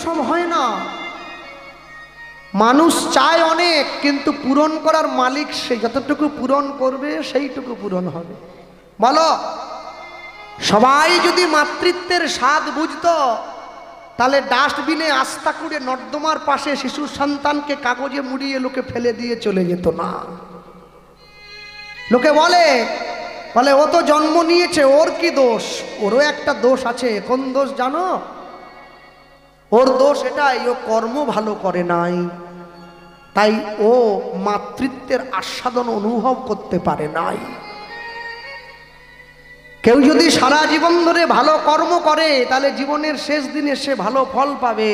সব হয় না। মানুষ চায় অনেক, কিন্তু পূরণ করার মালিক সে। যতটুকু পূরণ করবে সেইটুকু পূরণ হবে। বলো, সবাই যদি মাতৃত্বের স্বাদ বুঝতো, তাহলে ডাস্টবিনে আস্থা করে নর্দমার পাশে শিশু সন্তানকে কাগজে মুড়িয়ে লোকে ফেলে দিয়ে চলে যেত না। লোকে বলে বলে ও তো জন্ম নিয়েছে, ওর কি দোষ? ওরও একটা দোষ আছে। কোন দোষ জানো? ওর দোষ এটাই, ও কর্ম ভালো করে নাই, তাই ও মাতৃত্বের আস্বাদন অনুভব করতে পারে নাই। কেউ যদি সারা জীবন ধরে ভালো কর্ম করে, তাহলে জীবনের শেষ দিনে সে ভালো ফল পাবে।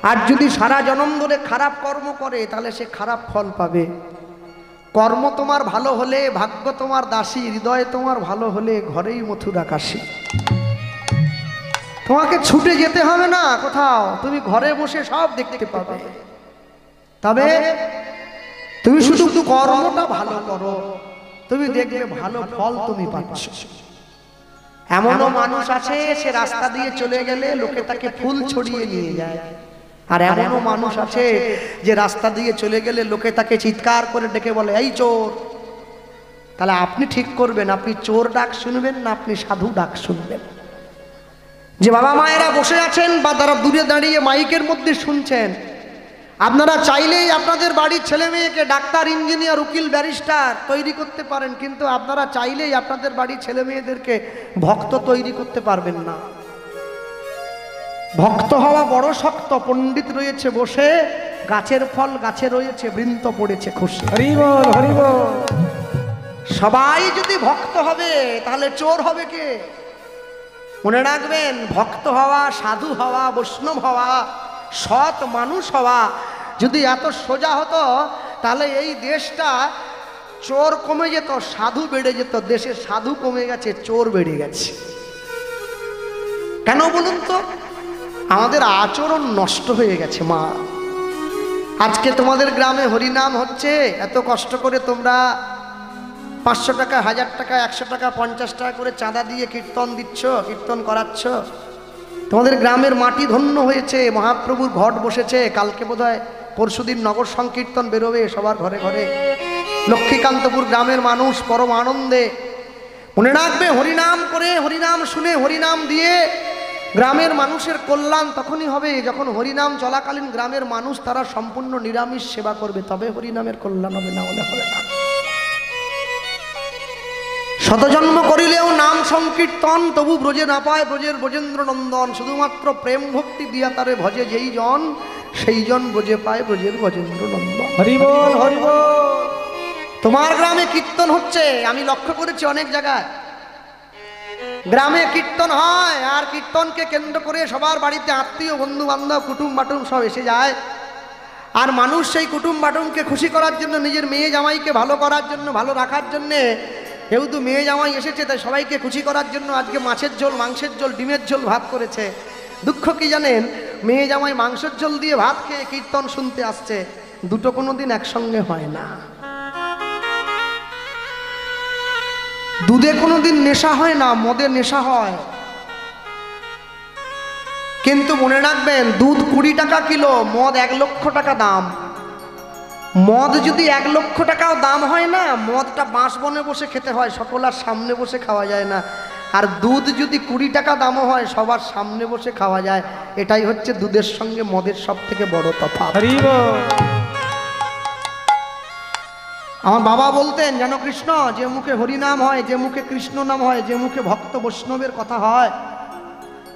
আর যদি সারা জন্ম ধরে খারাপ কর্ম করে, তাহলে সে খারাপ ফল পাবে। কর্ম তোমার ভালো হলে ভাগ্য তোমার দাসী, হৃদয় তোমার ভালো হলে ঘরেই মথুরা কাশী। তোমাকে ছুটে যেতে হবে না কোথাও, তুমি ঘরে বসে সব দেখতে পাবে। তবে তুমি শুধু কর্মটা ভালো করো, তুমি দেখবে ভালো ফল তুমি পাচ্ছ। এমনও মানুষ আছে, সে রাস্তা দিয়ে চলে গেলে লোকে তাকে ফুল ছড়িয়ে নিয়ে যায়। আর এমনও মানুষ আছে যে রাস্তা দিয়ে চলে গেলে লোকে তাকে চিৎকার করে ডেকে বলে, এই চোর। তাহলে আপনি ঠিক করবেন, আপনি চোর ডাক শুনবেন না আপনি সাধু ডাক শুনবেন। যে বাবা মায়েরা বসে আছেন বা তারা দূরে দাঁড়িয়ে মাইকের মধ্যে শুনছেন, আপনারা চাইলেই আপনাদের বাড়ির ছেলে মেয়েকে ডাক্তার, ইঞ্জিনিয়ার, উকিল, ব্যারিস্টার তৈরি করতে পারেন, কিন্তু আপনারা চাইলেই আপনাদের বাড়ির ছেলে মেয়েদেরকে ভক্ত তৈরি করতে পারবেন না। ভক্ত হওয়া বড় শক্ত। পণ্ডিত রয়েছে বসে, গাছের ফল গাছে রয়েছে, বৃন্ত পড়েছে খুশি। হরি বল, হরি বল। সবাই যদি ভক্ত হবে, তাহলে চোর হবে কে? মনে রাখবেন, ভক্ত হওয়া, সাধু হওয়া, বৈষ্ণব হওয়া, সৎ মানুষ হওয়া যদি এত সোজা হতো, তাহলে এই দেশটা চোর কমে যেত, সাধু বেড়ে যেত। দেশে সাধু কমে গেছে, চোর বেড়ে গেছে। কেন বলুন তো? আমাদের আচরণ নষ্ট হয়ে গেছে। মা, আজকে তোমাদের গ্রামে হরিনাম হচ্ছে, এত কষ্ট করে তোমরা 500 টাকা, 1000 টাকা, 100 টাকা, 50 টাকা করে চাঁদা দিয়ে কীর্তন দিচ্ছ, কীর্তন করাচ্ছ। তোমাদের গ্রামের মাটি ধন্য হয়েছে, মহাপ্রভুর ঘট বসেছে। কালকে বোধহয় পরশুদিন নগর সংকীর্তন বেরোবে সবার ঘরে ঘরে। লক্ষ্মীকান্তপুর গ্রামের মানুষ পরম আনন্দে। মনে রাখবে, হরিনাম করে, হরিনাম শুনে, হরিনাম দিয়ে গ্রামের মানুষের কল্যাণ তখনই হবে যখন হরিনাম চলাকালীন গ্রামের মানুষ তারা সম্পূর্ণ নিরামিষ সেবা করবে, তবে হরিনামের কল্যাণ হবে, না হলে হবে না। শতজন্ম করিলেও নাম সংকীর্তন, তবু ব্রজে না পায় ব্রজের ব্রজেন্দ্র নন্দন। শুধুমাত্র প্রেম ভক্তি দিয়া তারে ভজে যেই জন, সেই জন ব্রজে পায় ব্রজের ব্রজেন্দ্র নন্দন। হরি বল, হরি বল। তোমার গ্রামে কীর্তন হচ্ছে, আমি লক্ষ্য করেছি অনেক জায়গায় গ্রামে কীর্তন হয়, আর কীর্তনকে কেন্দ্র করে সবার বাড়িতে আত্মীয়, বন্ধু বান্ধব, কুটুম বাটুম সব এসে যায়। আর মানুষ সেই কুটুম বাটুমকে খুশি করার জন্য, নিজের মেয়ে জামাইকে ভালো করার জন্য, ভালো রাখার জন্যে, যেহেতু মেয়ে জামাই এসেছে তাই সবাইকে খুশি করার জন্য আজকে মাছের ঝোল, মাংসের ঝোল, ডিমের ঝোল, ভাত করেছে। দুঃখ কি জানেন? মেয়ে জামাই মাংসের ঝোল দিয়ে ভাত খেয়ে কীর্তন শুনতে আসছে, দুটো কোনোদিন একসঙ্গে হয় না। দুধে কোনোদিন নেশা হয় না, মদে নেশা হয়। কিন্তু মনে রাখবেন, দুধ 20 টাকা কিলো, মদ 1 লক্ষ টাকা দাম। মদ যদি 1 লক্ষ টাকাও দাম হয় না, মদটা বাঁশবনে বসে খেতে হয়, সকলের সামনে বসে খাওয়া যায় না। আর দুধ যদি 20 টাকা দামও হয়, সবার সামনে বসে খাওয়া যায়। এটাই হচ্ছে দুধের সঙ্গে মদের সব থেকে বড় তফাৎ। আমার বাবা বলতেন, জানো কৃষ্ণ, যে মুখে হরিনাম হয়, যে মুখে কৃষ্ণ নাম হয়, যে মুখে ভক্ত বৈষ্ণবের কথা হয়,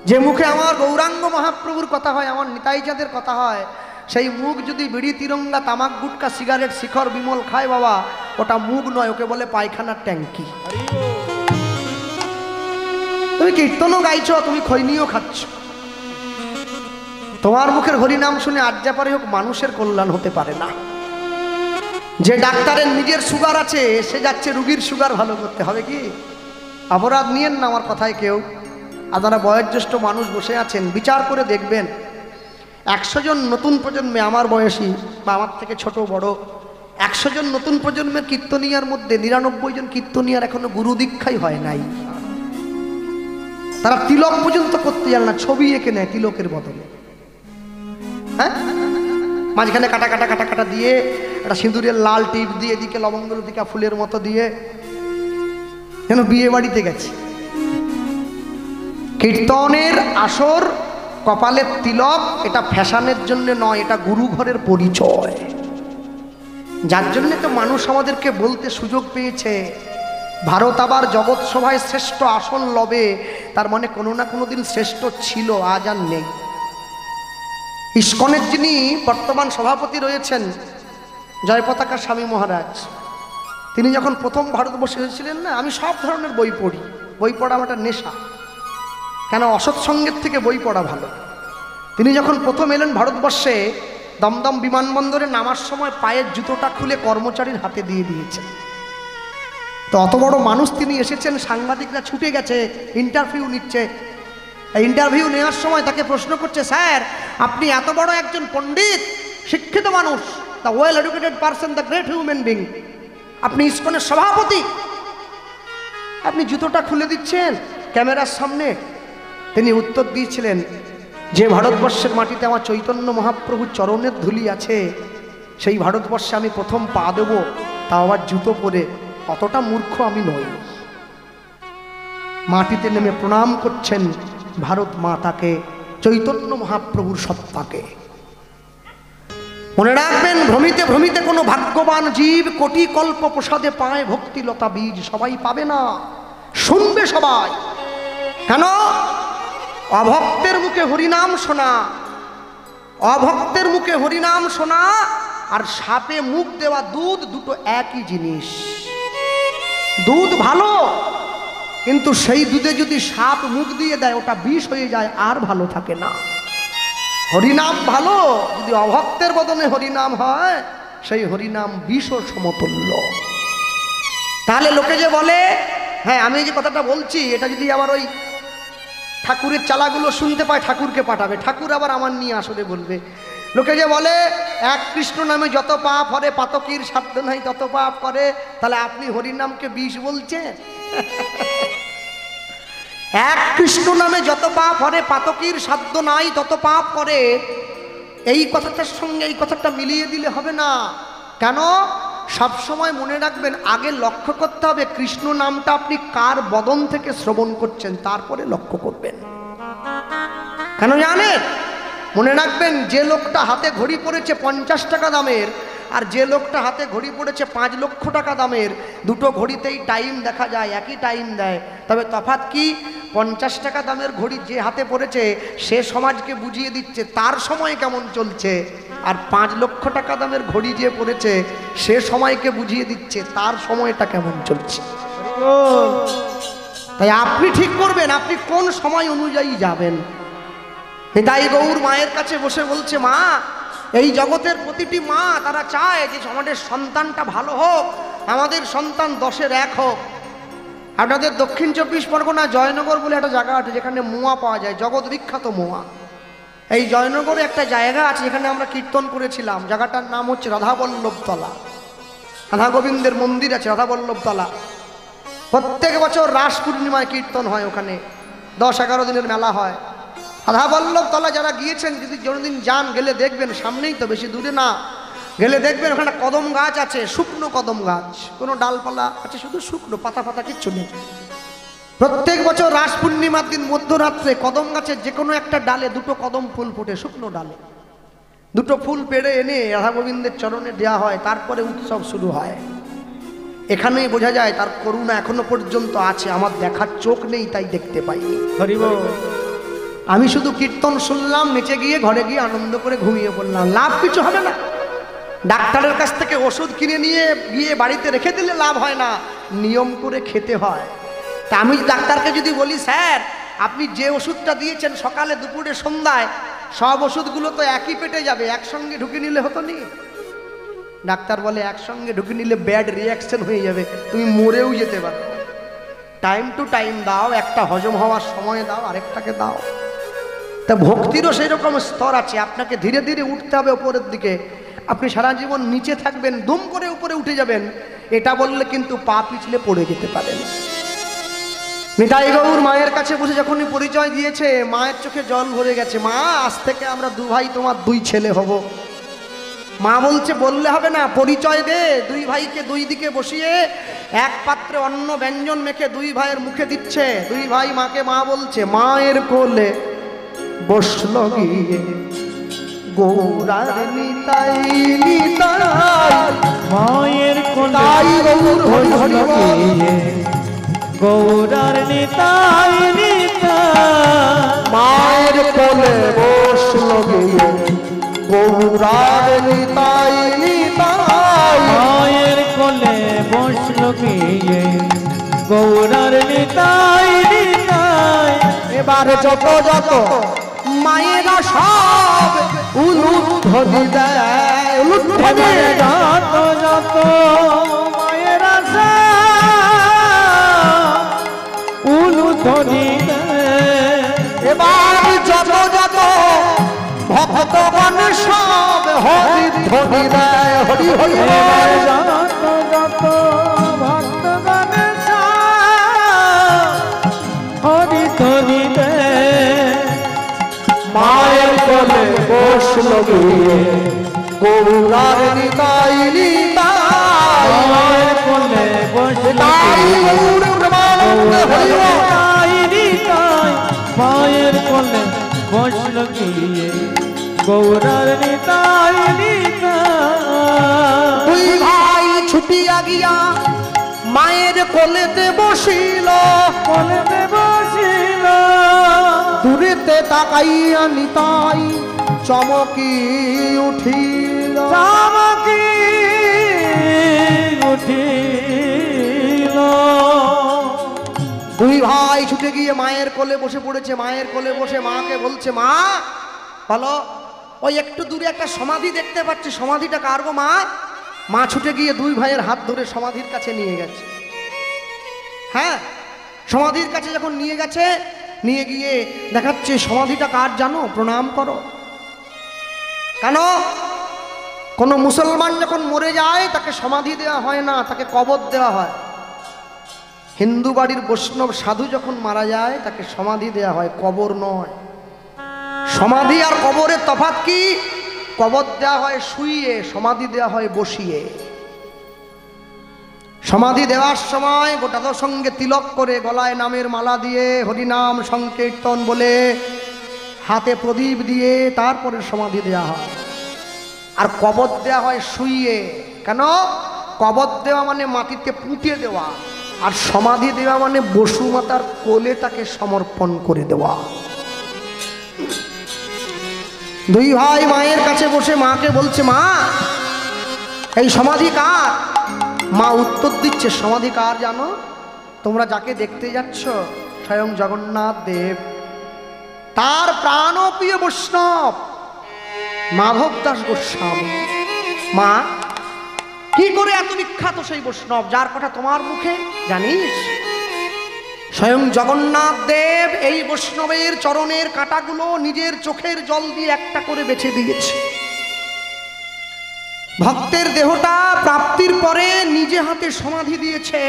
যে মুখে আমার গৌরাঙ্গ মহাপ্রভুর কথা হয়, আমার নিতাই চাঁদের কথা হয়, সেই মুখ যদি বিড়ি, তিরঙ্গা, তামাক, গুটকা, সিগারেট, শিখর, বিমল খায় বাবা, ওটা মুখ নয়, ওকে বলে পায়খানার ট্যাঙ্কি। তুমি কীর্তনও গাইছো, তুমি খৈনিও খাচ্ছ। তোমার মুখের হরিনাম শুনে আজ যা পারে হোক মানুষের কল্যাণ হতে পারে না। যে ডাক্তারের নিজের সুগার আছে, সে যাচ্ছে রুগীর সুগার ভালো করতে। হবে কি? অপরাধ নিয়েন না আমার কথায় কেউ। আপনারা বয়োজ্যেষ্ঠ মানুষ বসে আছেন, বিচার করে দেখবেন, 100 জন নতুন প্রজন্মে, আমার বয়সী বা আমার থেকে ছোট বড়, 100 জন নতুন প্রজন্মের কীর্তনিয়ার মধ্যে 99 জন কীর্তনিয়ার এখনো গুরু দীক্ষাই হয় নাই। তারা তিলক পর্যন্ত করতে জানে না, ছবি এঁকে নেয় তিলকের বদলে। হ্যাঁ, মাঝখানে কাটা কাটা কাটা কাটা দিয়ে একটা সিঁদুরের লাল টিপ দিয়ে, এদিকে লবঙ্গ লতিকা ফুলের মতো দিয়ে, যেন বিয়ে বাড়িতে গেছে। কীর্তনের আসর, কপালের তিলক, এটা ফ্যাশনের জন্য নয়, এটা গুরু ঘরের পরিচয়। যার জন্যে তো মানুষ আমাদেরকে বলতে সুযোগ পেয়েছে ভারত আবার জগৎ সভায় শ্রেষ্ঠ আসন লবে, তার মানে কোনো না কোনো দিন শ্রেষ্ঠ ছিল, আজ আর নেই। ইস্কনের যিনি বর্তমান সভাপতি রয়েছেন জয়পতাকা স্বামী মহারাজ, তিনি যখন প্রথম ভারতবর্ষে এসেছিলেন না, আমি সব ধরনের বই পড়ি, বই পড়া আমার একটা নেশা, কেন অসৎসঙ্গের থেকে বই পড়া ভালো। তিনি যখন প্রথম এলেন ভারতবর্ষে, দমদম বিমানবন্দরে নামার সময় পায়ের জুতোটা খুলে কর্মচারীর হাতে দিয়ে দিয়েছেন। তো অত বড় মানুষ তিনি এসেছেন, সাংবাদিকরা ছুটে গেছে, ইন্টারভিউ নিচ্ছে। ইন্টারভিউ নেওয়ার সময় তাকে প্রশ্ন করছে, স্যার আপনি এত বড় একজন পণ্ডিত, শিক্ষিত মানুষ, the well educated person, the great human being, আপনি ইসকনের সভাপতি, আপনি জুতোটা খুলে দিচ্ছেন ক্যামেরার সামনে। তিনি উত্তর দিয়েছিলেন, যে ভারতবর্ষের মাটিতে আমার চৈতন্য মহাপ্রভুর চরণের ধুলি আছে, সেই ভারতবর্ষে আমি প্রথম পা দেব, তাও আবার জুতো পরে, অতটা মূর্খ আমি নই। মাটিতে নেমে প্রণাম করছেন ভারত মাতাকে, চৈতন্য মহাপ্রভুর সত্তাকে। মনে রাখবেন, ভ্রমিতে ভ্রমিতে কোনো ভাগ্যবান জীব কোটি কল্প প্রসাদে পায় ভক্তিলতা বীজ, সবাই পাবে না, শুনবে সবাই। কেন? অভক্তের মুখে হরিনাম শোনা, অভক্তের মুখে হরিনাম শোনা আর সাপে মুখ দেওয়া দুধ, দুটো একই জিনিস। দুধ ভালো, কিন্তু সেই দুধে যদি সাপ মুখ দিয়ে দেয়, ওটা বিষ হয়ে যায়, আর ভালো থাকে না। হরিনাম ভালো, যদি অভক্তের বদনে হরিনাম হয়, সেই হরিনাম বিষ সমতুল্য। তাহলে লোকে যে বলে, হ্যাঁ আমি যে কথাটা বলছি, এটা যদি আবার ওই ঠাকুরের চালাগুলো শুনতে পায়, ঠাকুরকে পাঠাবে, ঠাকুর আবার আমার নিয়ে আসলে বলবে। লোকে যে বলে এক কৃষ্ণ নামে যত পাপ হরে, পাতকীর সাধ্য নাই তত পাপ করে, তাহলে আপনি হরিনামকে বিষ বলছেন? এক কৃষ্ণ নামে যত পাপ হরে, পাতকীর সাধ্য নাই তত পাপ করে, এই কথাটার সঙ্গে এই কথাটা মিলিয়ে দিলে হবে না। কেন? সবসময় মনে রাখবেন, আগে লক্ষ্য করতে হবে কৃষ্ণ নামটা আপনি কার বদন থেকে শ্রবণ করছেন, তারপরে লক্ষ্য করবেন। কেন জানেন? মনে রাখবেন, যে লোকটা হাতে ঘড়ি পড়েছে 50 টাকা দামের, আর যে লোকটা হাতে ঘড়ি পড়েছে 5 লক্ষ টাকা দামের, দুটো ঘড়িতেই টাইম দেখা যায়, একই টাইম দেয়, তবে তফাৎ কি? 50 টাকা দামের ঘড়ি যে হাতে পড়েছে, সে সমাজকে বুঝিয়ে দিচ্ছে তার সময় কেমন চলছে, আর 5 লক্ষ টাকা দামের ঘড়ি যে পড়েছে, সে সময়কে বুঝিয়ে দিচ্ছে তার সময়টা কেমন চলছে। তাই আপনি ঠিক করবেন আপনি কোন সময় অনুযায়ী যাবেন। তাই গৌর মায়ের কাছে বসে বলছে, মা, এই জগতের প্রতিটি মা তারা চায় যে আমাদের সন্তানটা ভালো হোক, আমাদের সন্তান 10-এর 1 হোক। আপনাদের দক্ষিণ 24 পরগনা জয়নগর বলে একটা জায়গা আছে, যেখানে মোয়া পাওয়া যায়, জগৎ বিখ্যাত মোয়া। এই জয়নগরে একটা জায়গা আছে, যেখানে আমরা কীর্তন করেছিলাম, জায়গাটার নাম হচ্ছে রাধাবল্লভতলা। রাধা গোবিন্দের মন্দির আছে রাধাবল্লভতলা। প্রত্যেক বছর রাস পূর্ণিমায় কীর্তন হয় ওখানে, 10-11 দিনের মেলা হয়। রাধাবল্লভতলা যারা গিয়েছেন, যদি কোনোদিন যান, গেলে দেখবেন, সামনেই তো, বেশি দূরে না, গেলে দেখবেন ওখানে কদম গাছ আছে, শুকনো কদম গাছ, কোনো ডালপালা আছে, শুধু শুকনো, পাতা পাতা কিচ্ছু নেই। প্রত্যেক বছর রাস পূর্ণিমার দিন মধ্যরাত্রে কদম গাছের যে কোনো একটা ডালে 2টো কদম ফুল ফোটে, শুকনো ডালে 2টো ফুল পেড়ে এনে রাধা গোবিন্দের চরণে দেওয়া হয়, তারপরে উৎসব শুরু হয়। এখানেই বোঝা যায় তার করুণা এখনো পর্যন্ত আছে, আমার দেখার চোখ নেই তাই দেখতে পাইনি। আমি শুধু কীর্তন শুনলাম, নেচে গিয়ে ঘরে গিয়ে আনন্দ করে ঘুমিয়ে পড়লাম, লাভ কিছু হবে না। ডাক্তারের কাছ থেকে ওষুধ কিনে নিয়ে গিয়ে বাড়িতে রেখে দিলে লাভ হয় না, নিয়ম করে খেতে হয়। তা আমি ডাক্তারকে যদি বলি, স্যার আপনি যে ওষুধটা দিয়েছেন সকালে, দুপুরে, সন্ধ্যায়, সব ওষুধগুলো তো একই পেটে যাবে, একসঙ্গে ঢুকে নিলে হতো নি? ডাক্তার বলে, একসঙ্গে ঢুকে নিলে ব্যাড রিয়াকশন হয়ে যাবে, তুমি মরেও যেতে পারো। টাইম টু টাইম দাও, একটা হজম হওয়ার সময় দাও, আরেকটাকে দাও। তা ভক্তিরও সেই রকম স্তর আছে, আপনাকে ধীরে ধীরে উঠতে হবে উপরের দিকে। আপনি সারা জীবন নিচে থাকবেন, দুম করে উপরে উঠে যাবেন, এটা বললে কিন্তু পা পিছলে পড়ে যেতে পারেন। নিতাই গৌর মায়ের কাছে বসে যখনই পরিচয় দিয়েছে, মায়ের চোখে জল ভরে গেছে। মা, আজ থেকে আমরা দু ভাই তোমার দুই ছেলে হব। মা বলছে বললে হবে না, পরিচয় দে। দুই ভাইকে দুই দিকে বসিয়ে এক পাত্রে অন্ন ব্যঞ্জন মেখে দুই ভাইয়ের মুখে দিচ্ছে। দুই ভাই মাকে মা বলছে, মায়ের কোলে বসল গিয়ে গৌরার নিতাই নিতাই, মায়ের কোলে গৌর হরি হরি বল। গৌরার নিতাই নিতাই, মায়ের কোলে বসল গিয়ে গৌরার নিতাই নিতাই, মায়ের কোলে বসল গিয়ে গৌরার নিতাই নিতাই। এবার যত যত মায়েরা সব উলুধ্বনি দেয়, উলুধ্বনি যত যত মায়ের আশা উলুধ্বনি দেয়। এবার যত যত ভক্তগণ সব হরিধ্বনি দেয়, হরি হরি এবার বল। যত যত ভক্তগণের হরিধ্বনি দেয়। মায়ের কোলে বসল গিয়ে গৌরার নিতাই নিতাই, মায়ের কোলে বসল নিতাই গৌর প্রেমানন্দ হরি বল। নিতাই নিতাই, মায়ের কোলে বসল গিয়ে গৌরার নিতাই নিতাই। দুই ভাই ছুটিয়া গিয়া মায়ের কোলেতে বসিল, কোলেতে বসিল, দূরেতে তাকাইয়া নিতাই চমকি উঠিল। চামকি উঠিল। দুই ভাই ছুটে গিয়ে মায়ের কোলে বসে পড়েছে। মায়ের কোলে বসে মাকে বলছে, মা বলো, ওই একটু দূরে একটা সমাধি দেখতে পাচ্ছি, সমাধিটা কার গো মা? মা ছুটে গিয়ে দুই ভাইয়ের হাত ধরে সমাধির কাছে নিয়ে গেছে। হ্যাঁ, সমাধির কাছে যখন নিয়ে গেছে, নিয়ে গিয়ে দেখাচ্ছে সমাধিটা কার জানো? প্রণাম করো। কেন? কোনো মুসলমান যখন মরে যায় তাকে সমাধি দেওয়া হয় না, তাকে কবর দেওয়া হয়। হিন্দু বাড়ির বৈষ্ণব সাধু যখন মারা যায় তাকে সমাধি দেওয়া হয়, কবর নয়। সমাধি আর কবরের তফাৎ কি? কবর দেওয়া হয় শুইয়ে, সমাধি দেওয়া হয় বসিয়ে। সমাধি দেওয়ার সময় গোটাদের সঙ্গে তিলক করে, গলায় নামের মালা দিয়ে, হরিনাম সংকীর্তন বলে, হাতে প্রদীপ দিয়ে তারপরে সমাধি দেওয়া হয়। আর কবর দেওয়া হয় শুইয়ে। কেন? কবর দেওয়া মানে মাটিতে পুঁতে দেওয়া, আর সমাধি দেওয়া মানে বসুমাতার কোলে তাকে সমর্পণ করে দেওয়া। দুই ভাই মায়ের কাছে বসে মাকে বলছে, মা এই সমাধি কার? মা উত্তর দিচ্ছে, সমাধি কার জানো? তোমরা যাকে দেখতে যাচ্ছ স্বয়ং জগন্নাথ দেব, তার প্রাণপ্রিয় বৈষ্ণব মাধব দাস গোস্বামী। মা, কি করে এত বিখ্যাত সেই বৈষ্ণব যার কথা তোমার মুখে? জানিস, স্বয়ং জগন্নাথ দেব এই বৈষ্ণবের চরণের কাঁটাগুলো নিজের চোখের জল দিয়ে একটা করে বেছে দিয়েছে। ভক্তের দেহটা প্রাপ্তির পরে নিজে হাতে সমাধি দিয়েছে।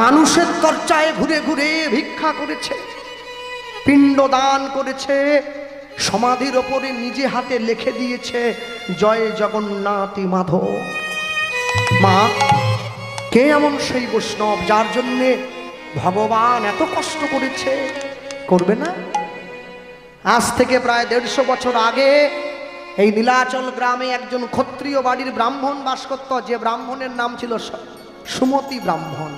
মানুষের চর্চায় ঘুরে ঘুরে ভিক্ষা করেছে, পিণ্ড দান করেছে, সমাধির ওপরে নিজে হাতে লিখে দিয়েছে জয় জগন্নাথ মাধব। মা, কে এমন সেই বৈষ্ণব যার জন্যে ভগবান এত কষ্ট করেছে? করবে না? আজ থেকে প্রায় 150 বছর আগে এই নীলাচল গ্রামে একজন ক্ষত্রিয় বাড়ির ব্রাহ্মণ বাস করত, যে ব্রাহ্মণের নাম ছিল সুমতি ব্রাহ্মণ।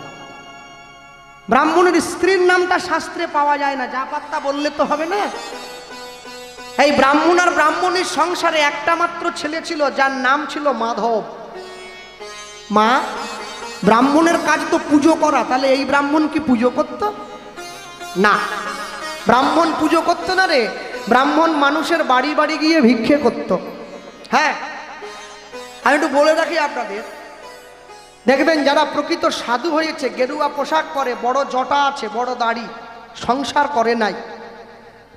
ব্রাহ্মণের স্ত্রীর নামটা শাস্ত্রে পাওয়া যায় না, যা পাত্তা বললে তো হবে না। এই ব্রাহ্মণ আর ব্রাহ্মণীর সংসারে একটা মাত্র ছেলে ছিল যার নাম ছিল মাধব। মা, ব্রাহ্মণের কাজ তো পুজো করা, তাহলে এই ব্রাহ্মণ কি পুজো করত? না, ব্রাহ্মণ পুজো করতো না রে। ব্রাহ্মণ মানুষের বাড়ি বাড়ি গিয়ে ভিক্ষে করত। হ্যাঁ, আমি একটু বলে রাখি আপনাদের, দেখবেন যারা প্রকৃত সাধু হয়েছে, গেরুয়া পোশাক পরে, বড় জটা আছে, বড় দাড়ি, সংসার করে নাই,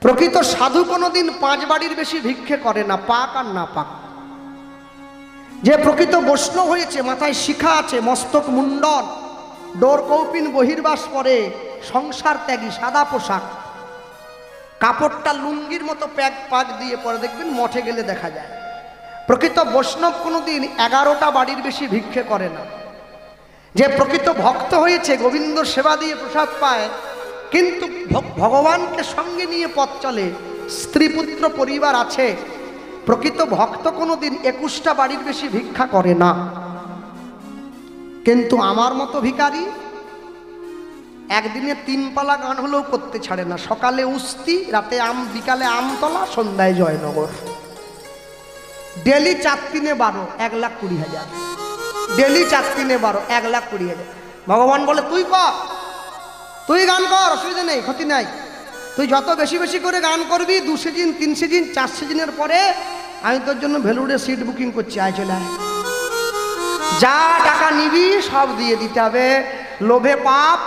প্রকৃত সাধু কোনোদিন 5 বাড়ির বেশি ভিক্ষে করে না, পাক আর না পাক। যে প্রকৃত বৈষ্ণব হয়েছে, মাথায় শিখা আছে, মস্তক মুন্ডন, ডোর কৌপিন বহির্বাস পরে, সংসার ত্যাগী, সাদা পোশাক, কাপড়টা লুঙ্গির মতো প্যাক পাক দিয়ে পরে দেখবেন মঠে গেলে দেখা যায়। প্রকৃত বৈষ্ণব কোনোদিন 11টা বাড়ির বেশি ভিক্ষে করে না। যে প্রকৃত ভক্ত হয়েছে, গোবিন্দ সেবা দিয়ে প্রসাদ পায়, কিন্তু ভগবানকে সঙ্গে নিয়ে পথ চলে, স্ত্রী পুত্র পরিবার আছে, প্রকৃত ভক্ত কোনোদিন 21টা বাড়ির বেশি ভিক্ষা করে না। কিন্তু আমার মতো ভিখারি একদিনে 3 পালা গান হলেও করতে ছাড়ে না। সকালে উস্তি, রাতে বিকালে আমতলা, সন্ধ্যায় জয়নগর। ডেলি 4-3-12, 1,20,000। ডেলি 4-3-12, 1,20,000। ভগবান বলে তুই গান কর, অসুবিধা নেই, ক্ষতি নাই। তুই যত বেশি বেশি করে গান করবি, 2 সিজন 3 সিজন 4 সিজনের পরে আমি তোর জন্য ভেলুড়ে সিট বুকিং করছি, আয় চলে আয়। যা টাকা নিবি সব দিয়ে দিতে হবে। লোভে পাপ,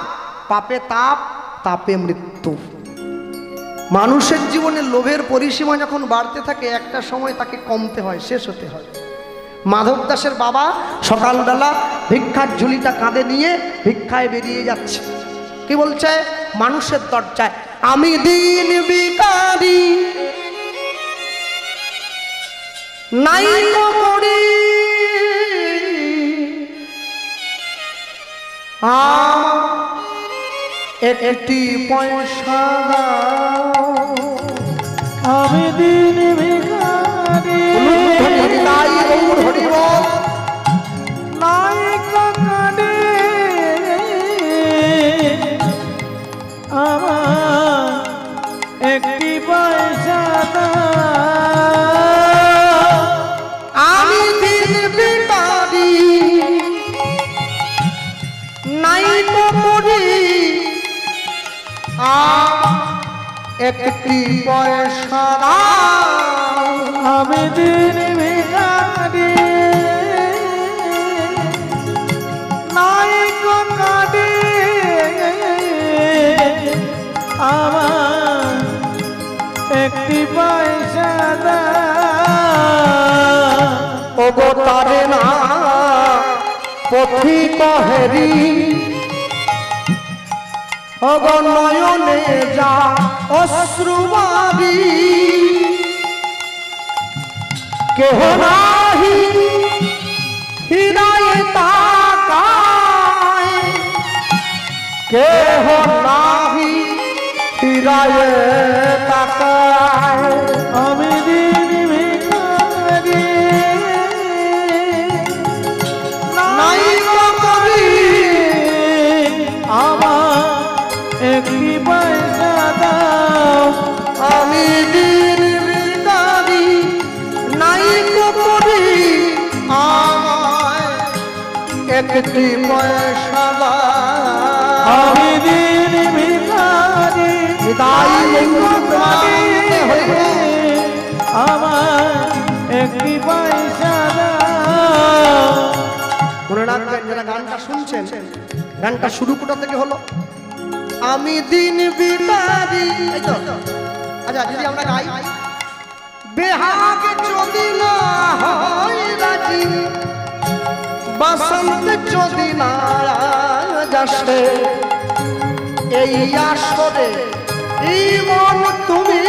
পাপে তাপ, তাপে মৃত্যু। মানুষের জীবনে লোভের পরিসীমা যখন বাড়তে থাকে, একটা সময় তাকে কমতে হয়, শেষ হতে হয়। মাধব দাসের বাবা সকালবেলা ভিক্ষার ঝুলিটা কাঁধে নিয়ে ভিক্ষায় বেরিয়ে যাচ্ছে। কি বলছে? মানুষের দরজায়, আমি দিন ভিখারি নাই তো করি, একটি পয়সা দাও, আমি দিন ভিখারি নাই হরি বল, নাই কাকারে আমার একটি পয়সা দাও, আমি দিন ভিখারি নাই তো করি, একটি পয়সা দাও, আমি দিন ভিখারি নাই কাকারে আমার একটি পয়সা দাও। ওগো তারে না পথিক হেরি, ওগো নয়নে যা অশ্রুবারি, কেহ নাহি হৃদয়ে তাকায়, কেহ নাহি হৃদয়ে তাকায়, আমি দিন ভিখারি নাই তো করি, আমার একটি পয়সা দাও, আমি দিন ভিখারি নাই তো করি, আমায় একটি পয়সা দাও, আমি দিন ভিখারি তাই আমার একটি পয়সা দাও। মনে রাখবেন, যারা গানটা শুনছেন, গানটা শুরু কোথা থেকে হলো? আমি দিন ভিখারি। এই তো, আচ্ছা যদি আমরা গাই, বেহাগ যদি না হয় রাজি, বসন্ত যদি না যাসে, এই আসরে এই মন তুমি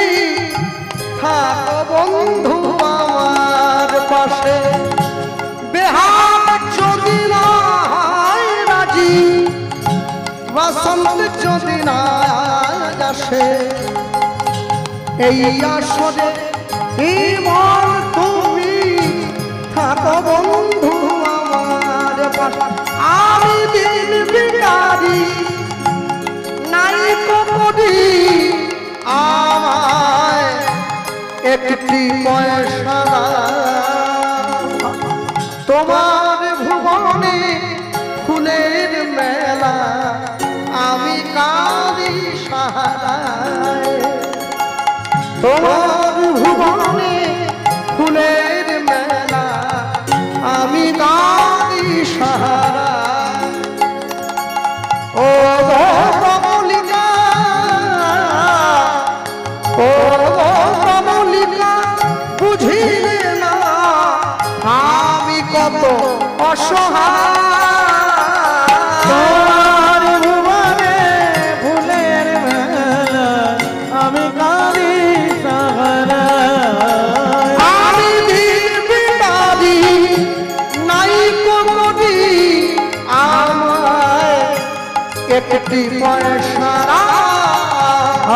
থাকো বন্ধু আমার পাশে। বেহাগ যদি না হয় রাজি, বসন্ত যদি না যাসে, এই আসরে এই মন তুমি থাকো বন্ধু আমার পাশে। আমি দিন ভিখারি নাই তো করি, আমায় একটি পয়সা দাও, তোমার ভুবনে ফুলের মেলা, আমি কাঁদি সাহারায়, তোমার ভুবনে ফুলের মেলা, আমি কাঁদি সাহারায়। ও গো কমলিকা, ও গো কমলিকা, বুঝিলে না আমি কত অসহায়, একটি পয়সা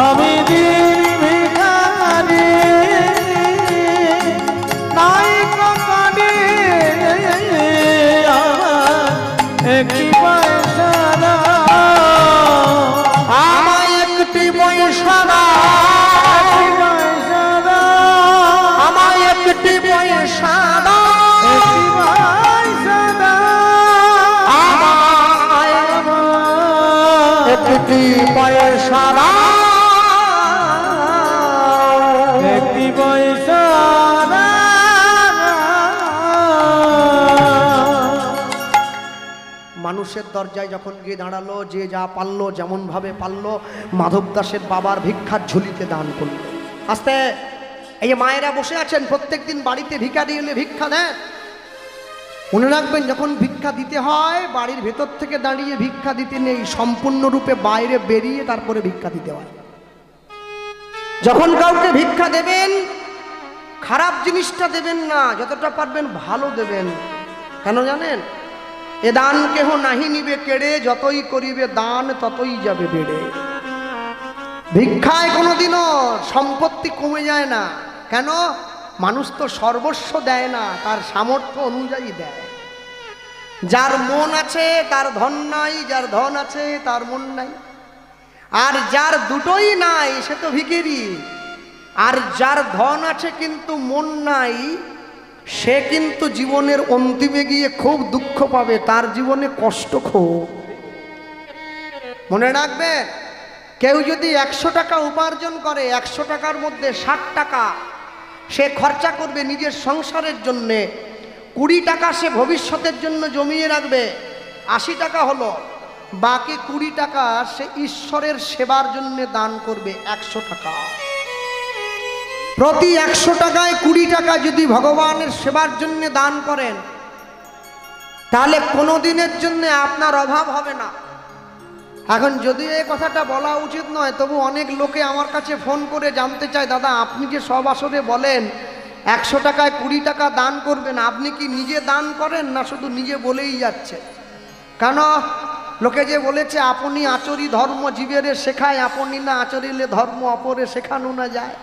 আমি দিন ভিখারি নাই কাকারি আমার একটি পয়সা আমায় একটি পয়সা আমায় একটি পয়সা একটি পয়সা একটি পয়সা মানুষের দরজায় যখন গিয়ে দাঁড়ালো, যে যা পারলো যেমন ভাবে পারলো মাধব দাসের বাবার ভিক্ষার ঝুলিতে দান করলো। আস্তে এই যে মায়েরা বসে আছেন প্রত্যেকদিন বাড়িতে ভিখারি এলে ভিক্ষা দেন, মনে রাখবেন যখন ভিক্ষা দিতে হয় বাড়ির ভেতর থেকে দাঁড়িয়ে ভিক্ষা দিতে নেই, সম্পূর্ণরূপে বাইরে বেরিয়ে তারপরে ভিক্ষা দিতে হয়। যখন কাউকে ভিক্ষা দেবেন খারাপ জিনিসটা দেবেন না, যতটা পারবেন ভালো দেবেন। কেন জানেন? এ দান কেহ নাহি নিবে কেড়ে, যতই করিবে দান ততই যাবে বেড়ে। ভিক্ষায় কোনোদিনও সম্পত্তি কমে যায় না। কেন? মানুষ তো সর্বস্ব দেয় না, তার সামর্থ্য অনুযায়ী দেয়। যার মন আছে তার ধন নাই, যার ধন আছে তার মন নাই। আর যার দুটোই নাই সে তো ভিখারি। আর যার ধন আছে কিন্তু মন নাই, সে কিন্তু জীবনের অন্তিমে গিয়ে খুব দুঃখ পাবে, তার জীবনে কষ্ট খুব। মনে রাখবে, কেউ যদি 100 টাকা উপার্জন করে 100 টাকার মধ্যে 60 টাকা সে খরচা করবে নিজের সংসারের জন্যে, 20 টাকা সে ভবিষ্যতের জন্য জমিয়ে রাখবে, 80 টাকা হলো, বাকি 20 টাকা সে ঈশ্বরের সেবার জন্য দান করবে 100 টাকা। প্রতি 100 টাকায় 20 টাকা যদি ভগবানের সেবার জন্য দান করেন তাহলে কোনো দিনের জন্য আপনার অভাব হবে না। এখন যদিও এই কথাটা বলা উচিত নয়, তবু অনেক লোকে আমার কাছে ফোন করে জানতে চায়, দাদা আপনি যে সব আসরে বলেন 100 টাকায় 20 টাকা দান করবেন, আপনি কি নিজে দান করেন না শুধু নিজে বলেই যাচ্ছে? কেন? লোকে যে বলেছে আপনি আচরি ধর্ম জীবেরে শেখায়, আপনি না আচরিলে ধর্ম অপরে শেখানো না যায়।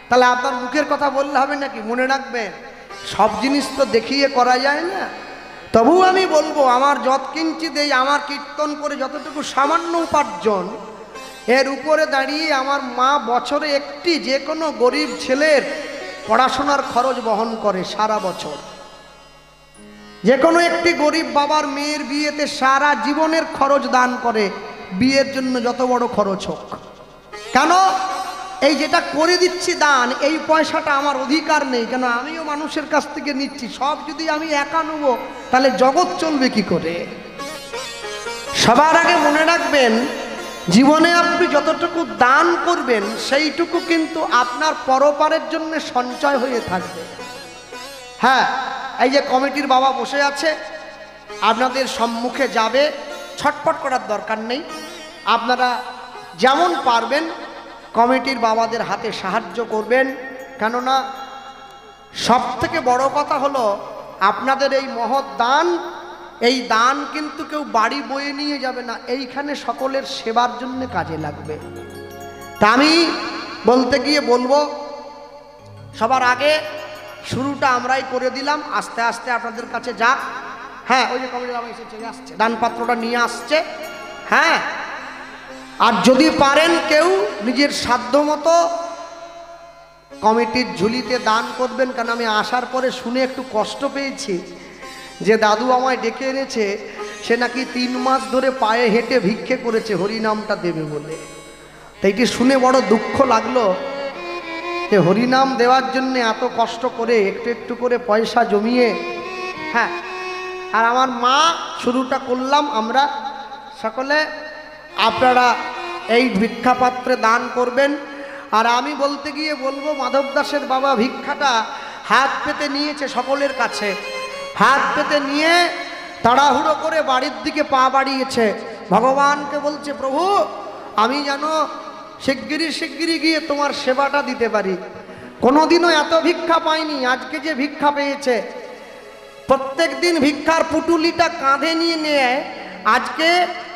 তাহলে আপনার মুখের কথা বললে হবে নাকি? মনে রাখবেন, সব জিনিস তো দেখিয়ে করা যায় না। তবু আমি বলবো, আমার যৎকিঞ্চিৎ এই আমার কীর্তন করে যতটুকু সামান্য উপার্জন, এর উপরে দাঁড়িয়ে আমার মা বছরে একটি যে কোনো গরিব ছেলের পড়াশোনার খরচ বহন করে সারা বছর। যে কোনো একটি গরিব বাবার মেয়ের বিয়েতে সারা জীবনের খরচ দান করে, বিয়ের জন্য যত বড় খরচ হোক। কেন? এই যেটা করে দিচ্ছি দান, এই পয়সাটা আমার অধিকার নেই, কেন আমিও মানুষের কাছ থেকে নিচ্ছি। সব যদি আমি একা নেব তাহলে জগৎ চলবে কি করে? সবার আগে মনে রাখবেন, জীবনে আপনি যতটুকু দান করবেন সেইটুকু কিন্তু আপনার পরপারের জন্য সঞ্চয় হয়ে থাকবে। হ্যাঁ, এই যে কমিটির বাবা বসে আছে, আপনাদের সম্মুখে যাবে, ছটপট করার দরকার নেই। আপনারা যেমন পারবেন কমিটির বাবাদের হাতে সাহায্য করবেন। কেননা সব থেকে বড় কথা হলো আপনাদের এই মহৎ দান, এই দান কিন্তু কেউ বাড়ি বয়ে নিয়ে যাবে না, এইখানে সকলের সেবার জন্য কাজে লাগবে। তা আমি বলতে গিয়ে বলবো, সবার আগে শুরুটা আমরাই করে দিলাম, আস্তে আস্তে আপনাদের কাছে যাক। হ্যাঁ, ওই যে কমিটির বাবা এসে চলে আসছে, দানপাত্রটা নিয়ে আসছে। হ্যাঁ, আর যদি পারেন কেউ নিজের সাধ্য মতো কমিটির ঝুলিতে দান করবেন। কারণ আমি আসার পরে শুনে একটু কষ্ট পেয়েছি যে দাদু আমায় ডেকে এনেছে, সে নাকি 3 মাস ধরে পায়ে হেঁটে ভিক্ষে করেছে হরিনামটা দেবে বলে। তো এইটি শুনে বড় দুঃখ লাগলো যে হরিনাম দেওয়ার জন্য এত কষ্ট করে একটু একটু করে পয়সা জমিয়ে। হ্যাঁ, আর আমার মা শুরুটা করলাম আমরা সকলে। আপনারা এই ভিক্ষাপাত্রে দান করবেন। আর আমি বলতে গিয়ে বলবো, মাধব দাসের বাবা ভিক্ষাটা হাত পেতে নিয়েছে সকলের কাছে, হাত পেতে নিয়ে তাড়াহুড়ো করে বাড়ির দিকে পা বাড়িয়েছে, ভগবানকে বলছে, প্রভু আমি যেন শিগগিরই গিয়ে তোমার সেবাটা দিতে পারি। কোনোদিনও এত ভিক্ষা পাইনি, আজকে যে ভিক্ষা পেয়েছে। প্রত্যেক দিন ভিক্ষার পুটুলিটা কাঁধে নিয়ে আজকে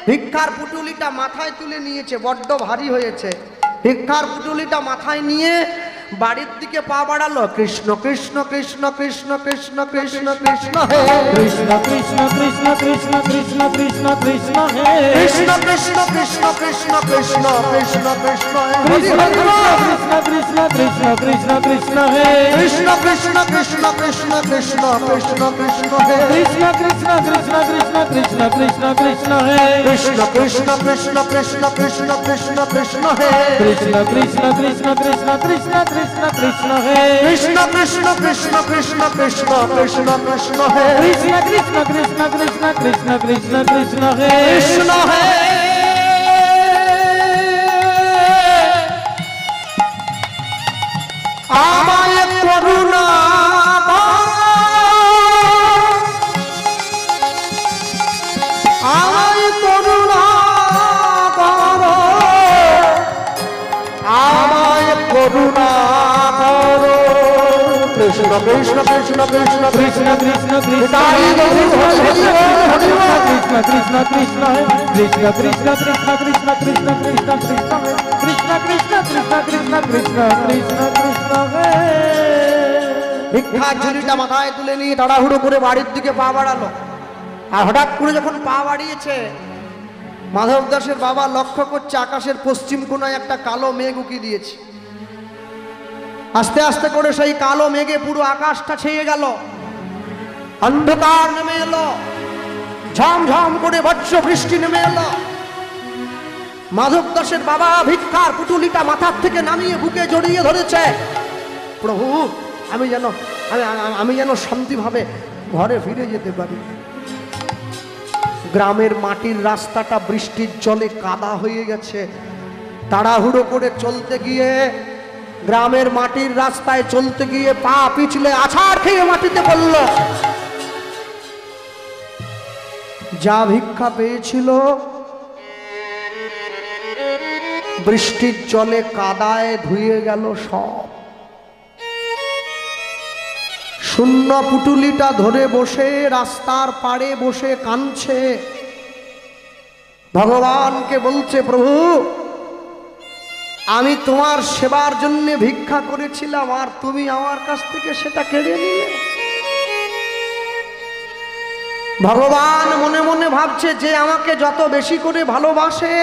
ভিক্ষার পুটুলিটা মাথায় তুলে নিয়েছে, বড্ড ভারী হয়েছে। ভিক্ষার পুটুলিটা মাথায় নিয়ে বাড়ির দিকে পা বাড়ালো। কৃষ্ণ কৃষ্ণ কৃষ্ণ কৃষ্ণ কৃষ্ণ কৃষ্ণ কৃষ্ণ হে কৃষ্ণ কৃষ্ণ কৃষ্ণ কৃষ্ণ কৃষ্ণ কৃষ্ণ কৃষ্ণ হে কৃষ্ণ কৃষ্ণ কৃষ্ণ কৃষ্ণ কৃষ্ণ কৃষ্ণ কৃষ্ণ হে কৃষ্ণ কৃষ্ণ কৃষ্ণ কৃষ্ণ কৃষ্ণ হে কৃষ্ণ কৃষ্ণ কৃষ্ণ কৃষ্ণ কৃষ্ণ কৃষ্ণ কৃষ্ণ হে কৃষ্ণ কৃষ্ণ কৃষ্ণ কৃষ্ণ কৃষ্ণ কৃষ্ণ কৃষ্ণ হে কৃষ্ণ কৃষ্ণ কৃষ্ণ কৃষ্ণ কৃষ্ণ কৃষ্ণ কৃষ্ণ হে কৃষ্ণ কৃষ্ণ কৃষ্ণ কৃষ্ণ কৃষ্ণ কৃষ্ণ কৃষ্ণ হে কৃষ্ণ কৃষ্ণ কৃষ্ণ কৃষ্ণ কৃষ্ণ কৃষ্ণ কৃষ্ণ হে কৃষ্ণ কৃষ্ণ কৃষ্ণ কৃষ্ণ কৃষ্ণ কৃষ্ণ কৃষ্ণ হে কৃষ্ণ হে আমায় করুণা আমায় করুণা করো আমায় করুণা করো কৃষ্ণ কৃষ্ণ কৃষ্ণ কৃষ্ণ কৃষ্ণ কৃষ্ণ কৃষ্ণ কৃষ্ণ কৃষ্ণ কৃষ্ণ হে কৃষ্ণ কৃষ্ণ কৃষ্ণ কৃষ্ণ কৃষ্ণ কৃষ্ণ কৃষ্ণ হে কৃষ্ণ কৃষ্ণ কৃষ্ণ কৃষ্ণ কৃষ্ণ কৃষ্ণ কৃষ্ণ হে ভিক্ষার ঝুলিটা মাথায় তুলে নিয়ে তাড়াহুড়ো করে বাড়ির দিকে পা বাড়ালো। আর হঠাৎ করে যখন পা বাড়িয়েছে, মাধব দাসের বাবা লক্ষ্য করছে আকাশের পশ্চিম কোণায় একটা কালো মেঘ উকি দিয়েছে। আস্তে আস্তে করে সেই কালো মেঘে পুরো আকাশটা ছেয়ে গেল, অন্ধকার নেমে এলো, ঝমঝম করে বজ্র বৃষ্টি নেমে এলো। মাধব দাসের বাবা ভিক্ষার পুটুলিটা মাথার থেকে নামিয়ে বুকে জড়িয়ে ধরেছে। প্রভু, আমি যেন শান্তিভাবে ঘরে ফিরে যেতে পারি। গ্রামের মাটির রাস্তাটা বৃষ্টির জলে কাদা হয়ে গেছে। তাড়াহুড়ো করে চলতে গিয়ে, গ্রামের মাটির রাস্তায় চলতে গিয়ে পা পিছলে আছাড় খেয়ে মাটিতে পড়ল। যা ভিক্ষা পেয়েছিল বৃষ্টির জলে কাদায় ধুয়ে গেল সব। শূন্য পুটুলিটা ধরে বসে রাস্তার পাড়ে বসে কাঁদছে, ভগবানকে বলছে, প্রভু, আমি তোমার সেবার জন্য ভিক্ষা করেছিলাম আর তুমি আমার কাছ থেকে সেটা কেড়ে নিলে। ভগবান মনে মনে ভাবছে, যে আমাকে যত বেশি করে ভালোবাসে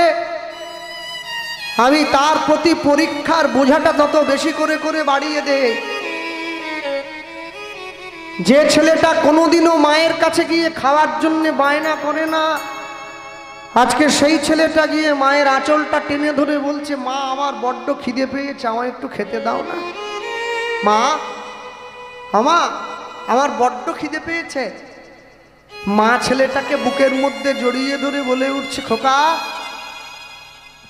আমি তার প্রতি পরীক্ষার বোঝাটা তত বেশি করে করে বাড়িয়ে দেই। যে ছেলেটা কোনোদিনও মায়ের কাছে গিয়ে খাওয়ার জন্য বায়না করে না, আজকে সেই ছেলেটা গিয়ে মায়ের আঁচলটা টেনে ধরে বলছে, মা, আমার বড্ড খিদে পেয়েছে, আমায় একটু খেতে দাও না। মা, আমার বড্ড খিদে পেয়েছে। মা ছেলেটাকে বুকের মধ্যে জড়িয়ে ধরে বলে উঠছে, খোকা,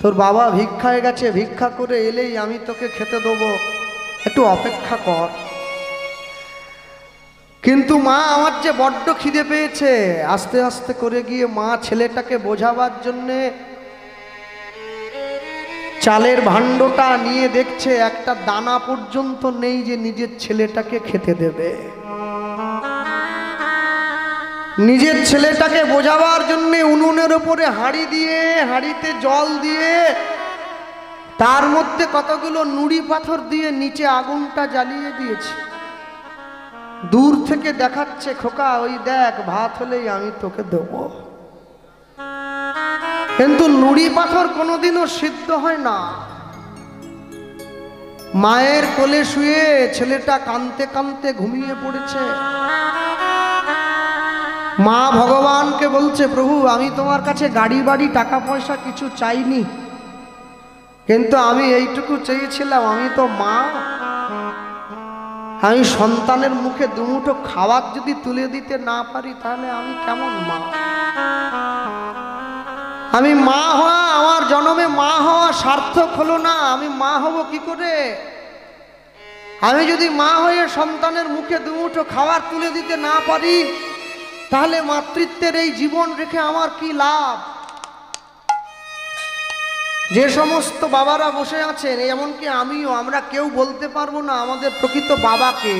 তোর বাবা ভিক্ষায় গেছে, ভিক্ষা করে এলেই আমি তোকে খেতে দেবো, একটু অপেক্ষা কর। কিন্তু মা, আমার যে বড্ড খিদে পেয়েছে। আস্তে আস্তে করে গিয়ে মা ছেলেটাকে বোঝাবার জন্যে চালের ভাণ্ডটা নিয়ে দেখছে একটা দানা পর্যন্ত নেই যে নিজের ছেলেটাকে খেতে দেবে। নিজের ছেলেটাকে বোঝাবার জন্যে উনুনের উপরে হাঁড়ি দিয়ে, হাঁড়িতে জল দিয়ে, তার মধ্যে কতগুলো নুড়ি পাথর দিয়ে নিচে আগুনটা জ্বালিয়ে দিয়েছে। দূর থেকে দেখাচ্ছে, খোকা, ওই দেখ, ভাত হলেই আমি তোকে দেব। কিন্তু নুড়ি পাথর কোনোদিনও সিদ্ধ হয় না। মায়ের কোলে শুয়ে ছেলেটা কাঁদতে কাঁদতে ঘুমিয়ে পড়েছে। মা ভগবানকে বলছে, প্রভু, আমি তোমার কাছে গাড়ি বাড়ি টাকা পয়সা কিছু চাইনি, কিন্তু আমি এইটুকু চেয়েছিলাম, আমি তো মা, আমি সন্তানের মুখে দুমুঠো খাবার যদি তুলে দিতে না পারি তাহলে আমি কেমন মা? আমি মা হওয়া, আমার জন্মে মা হওয়া সার্থক হলো না। আমি মা হব কি করে? আমি যদি মা হয়ে সন্তানের মুখে দুমুঠো খাবার তুলে দিতে না পারি তাহলে মাতৃত্বের এই জীবন রেখে আমার কি লাভ? যে সমস্ত বাবারা বসে আছেন, এমনকি আমিও, আমরা কেউ বলতে পারবো না আমাদের প্রকৃত বাবাকে।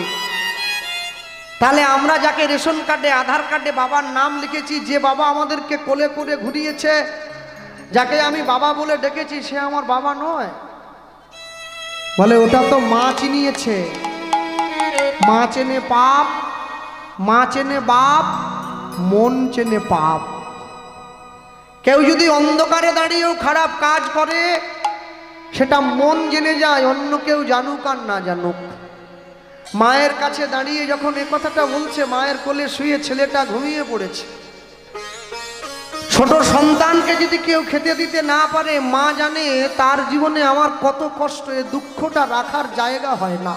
তাহলে আমরা যাকে রেশন কার্ডে, আধার কার্ডে বাবার নাম লিখেছি, যে বাবা আমাদেরকে কোলে করে ঘুরিয়েছে, যাকে আমি বাবা বলে ডেকেছি সে আমার বাবা নয়। বলে ওটা তো মা চিনিয়েছে। মা চেনে পাপ, মা চেনে বাপ, মন চেনে পাপ। কেউ যদি অন্ধকারে দাঁড়িয়েও খারাপ কাজ করে সেটা মন জেনে যায়, অন্য কেউ জানুক আর না জানুক। মায়ের কাছে দাঁড়িয়ে যখন এ কথাটা বলছে, মায়ের কোলে শুয়ে ছেলেটা ঘুমিয়ে পড়েছে। ছোট সন্তানকে যদি কেউ খেতে দিতে না পারে, মা জানে তার জীবনে আমার কত কষ্ট, এ দুঃখটা রাখার জায়গা হয় না।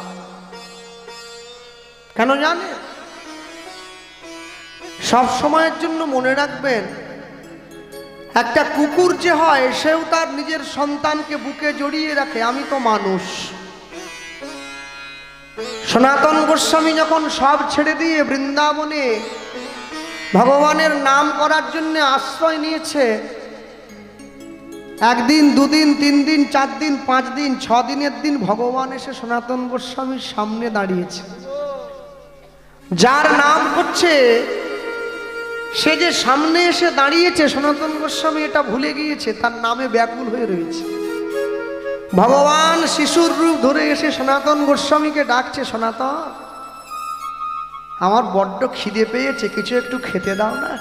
কেন জানে? সব সময়ের জন্য মনে রাখবেন, একটা কুকুর যে হয় সেও তার নিজের সন্তানকে বুকে জড়িয়ে রাখে। আমি তো মানুষ। সনাতন গোস্বামী যখন সব ছেড়ে দিয়ে বৃন্দাবনে ভগবানের নাম করার জন্য আশ্রয় নিয়েছে, একদিন, দুদিন, 3 দিন, 4 দিন, 5 দিন, 6 দিনের দিন ভগবান এসে সনাতন গোস্বামীর সামনে দাঁড়িয়েছে। যার নাম করছে সে যে সামনে এসে দাঁড়িয়েছে, সনাতন গোস্বামী এটা ভুলে গিয়েছে, তার নামে ব্যাকুল হয়ে রয়েছে। ভগবান শিশুর রূপ ধরে এসে সনাতন গোস্বামীকে ডাকছে, সনাতন আমার বড্ড খিদে পেয়েছে, কিছু একটু খেতে দাও না।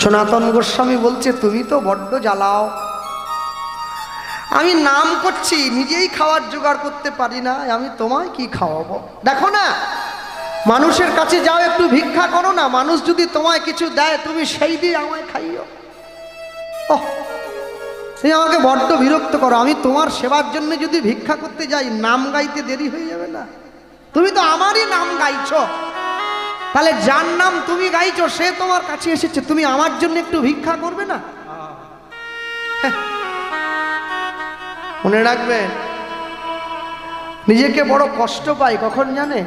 সনাতন গোস্বামী বলছে, তুমি তো বড্ড জ্বালাও, আমি নাম করছি নিজেই খাওয়ার জোগাড় করতে পারি না, আমি তোমায় কি খাওয়াবো? দেখো না, মানুষের কাছে যাও, একটু ভিক্ষা করো না, মানুষ যদি তোমায় কিছু দেয় তুমি সেই দিয়ে আমায় খাইও। তুমি আমাকে বড্ড বিরক্ত করো, আমি তোমার সেবার জন্য যদি ভিক্ষা করতে যাই নাম গাইতে দেরি হয়ে যাবে না? তুমি তো আমারই নাম গাইছো, তাহলে যার নাম তুমি গাইছো সে তোমার কাছে এসেছে, তুমি আমার জন্য একটু ভিক্ষা করবে না? মনে রাখবেন, নিজেকে বড় কষ্ট পাই কখন জানে?